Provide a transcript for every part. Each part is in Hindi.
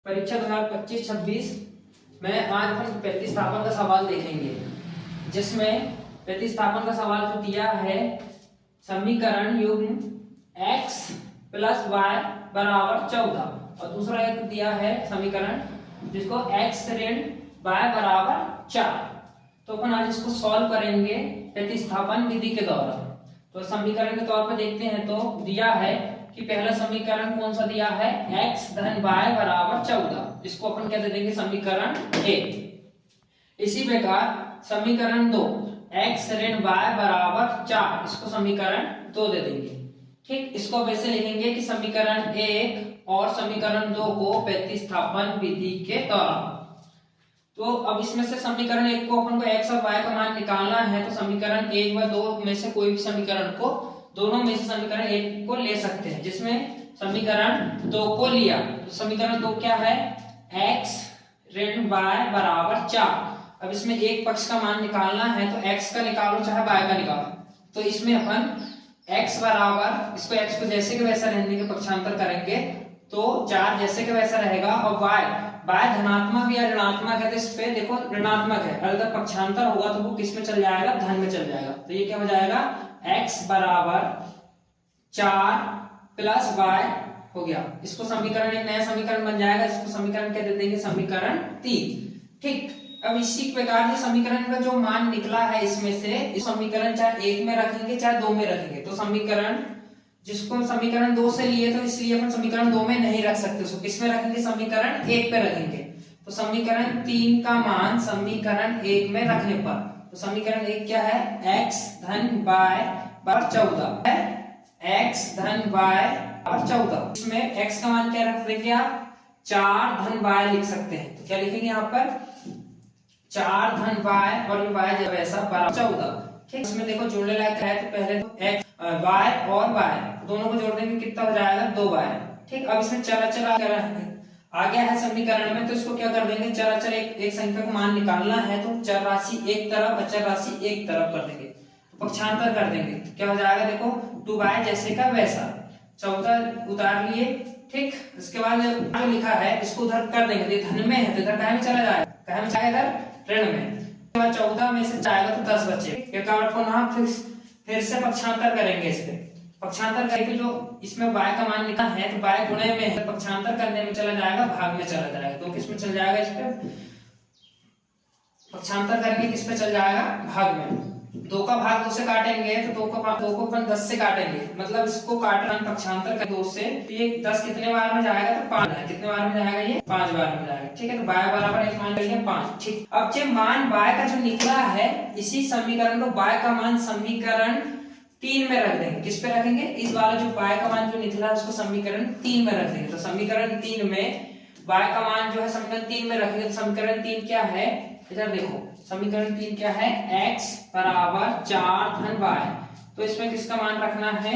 परीक्षा 2025-26 में आज हम प्रतिस्थापन का सवाल देखेंगे, जिसमें प्रतिस्थापन का सवाल जो दिया है समीकरण युग्म x प्लस वाई बराबर 14 और दूसरा एक दिया है समीकरण जिसको x ऋण y बराबर 4। तो अपन आज इसको सॉल्व करेंगे प्रतिस्थापन विधि के द्वारा। तो समीकरण के तौर पर देखते हैं तो दिया है कि पहला समीकरण कौन सा दिया है x धन y बराबर 14, इसको अपन क्या दे देंगे समीकरण ए। इसी प्रकार समीकरण 2 x ऋण y बराबर 4, इसको समीकरण 2 दे देंगे। ठीक, इसको वैसे लिखेंगे कि समीकरण 1 और समीकरण 2 को प्रतिस्थापन विधि के द्वारा। तो अब इसमें से समीकरण 1 को अपन को x और y का मान निकालना है, तो समीकरण 1 व 2 में से कोई भी समीकरण को दोनों में से समीकरण 1 को ले सकते हैं। जिसमें समीकरण 2 को लिया तो समीकरण 2 क्या है x ऋण y बराबर 4। अब इसमें एक पक्ष का मान निकालना है तो x का निकालो चाहे y का निकालो। तो इसमें अपन x बराबर इसको x को जैसे के वैसा रहने के पक्षांतर करेंगे तो 4 जैसे के वैसा रहेगा और y धनात्मक या ऋणात्मक है तो इस पे देखो ऋणात्मक है, अगर पक्षांतर होगा तो वो किस में चल जाएगा धन में चल जाएगा। तो ये क्या हो जाएगा x बराबर 4 प्लस y हो गया। इसको समीकरण एक नया समीकरण बन जाएगा, इसको समीकरण क्या दे देंगे समीकरण 3। ठीक, अब इसी प्रकार से समीकरण का जो मान निकला है इसमें से इस समीकरण चाहे 1 में रखेंगे चाहे 2 में रखेंगे। तो समीकरण जिसको समीकरण 2 से लिए तो इसलिए अपन समीकरण 2 में नहीं रख सकते, उसको किस में रखेंगे समीकरण 1 पे रखेंगे। तो समीकरण 3 का मान समीकरण 1 में रखने पर तो समीकरण 1 क्या है x धन y बराबर 14 है, x धन y बराबर 14। इसमें x का मान क्या रख देंगे आप 4 धन y लिख सकते हैं। तो क्या लिखेंगे यहाँ पर 4 धन y और y जब ऐसा बराबर 14। ठीक, इसमें देखो जोड़ने लायक है तो पहले तो x y और y दोनों को जोड़ देंगे कितना हो जाएगा 2y। ठीक, अब इसमें चला आ गया है समीकरण में तो इसको क्या कर देंगे चर एक संख्या का मान निकालना है तो चर राशि एक तरफ अचर राशि एक तरफ कर देंगे, तो पक्षांतर कर देंगे तो क्या हो जाएगा देखो 2y जैसे का वैसा 14 उतार लिए। ठीक, इसके बाद जो लिखा है इसको उधर कर देंगे, धन में है तो इधर काहे में चला जाएगा, काहे में जाएगा इधर ऋण में। 14 में से जाएगा तो 10 बचे, फिर से पक्षांतर करेंगे। इस पे पक्षांतर करके जो इसमें y का मान लिखा है तो y गुणे में है, पक्षांतर करने में चला जाएगा भाग में चला जाएगा। तो किस में चल जाएगा इस पे पक्षांतर करेंगे किस पे चल जाएगा भाग में। 2 का भाग 2 से काटेंगे तो 2 को अपन 10 से काटेंगे, मतलब इसको काटना पक्षांतर कर 2 से तो ये 10 कितने बार में जाएगा तो 5 है, कितने बार में जाएगा ये 5 बार में जाएगा। ठीक है, तो y बराबर एक मान लेंगे 5। ठीक, अब जब मान y का जो निकला है इसी समीकरण को y का मान समीकरण 3 में रख देंगे। किस पे रखेंगे इस वाला जो y का मान जो निकला है उसको समीकरण 3 में रख देंगे। तो समीकरण 3 में y का मान जो है समीकरण 3 में रखेंगे तो समीकरण 3 क्या है इधर देखो समीकरण 3 क्या है x बराबर 4 धन y। तो इसमें किसका मान रखना है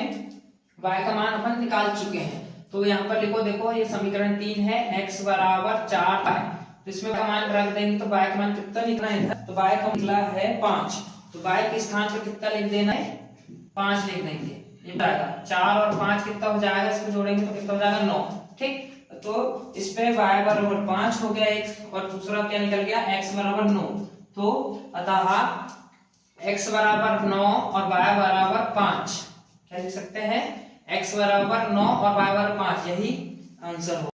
y का मान अपन निकाल चुके हैं तो यहाँ पर लिखो देखो ये समीकरण 3 है x बराबर 4 y। तो इसमें का मान रख देंगे तो y का मान कितना लिखना है इधर तो y का निकला है 5, तो y के स्थान पर कितना लिख देना है 5 लिख देंगे। ये जाएगा 4 और 5 कितना हो जाएगा, इसको जोड़ेंगे तो कितना हो जाएगा 9। ठीक, तो इस पे y बराबर 5 हो गया एक और दूसरा क्या निकल गया x बराबर 9। तो अतः x बराबर 9 और y बराबर 5 क्या लिख सकते हैं x बराबर 9 और y बराबर 5, यही आंसर हो।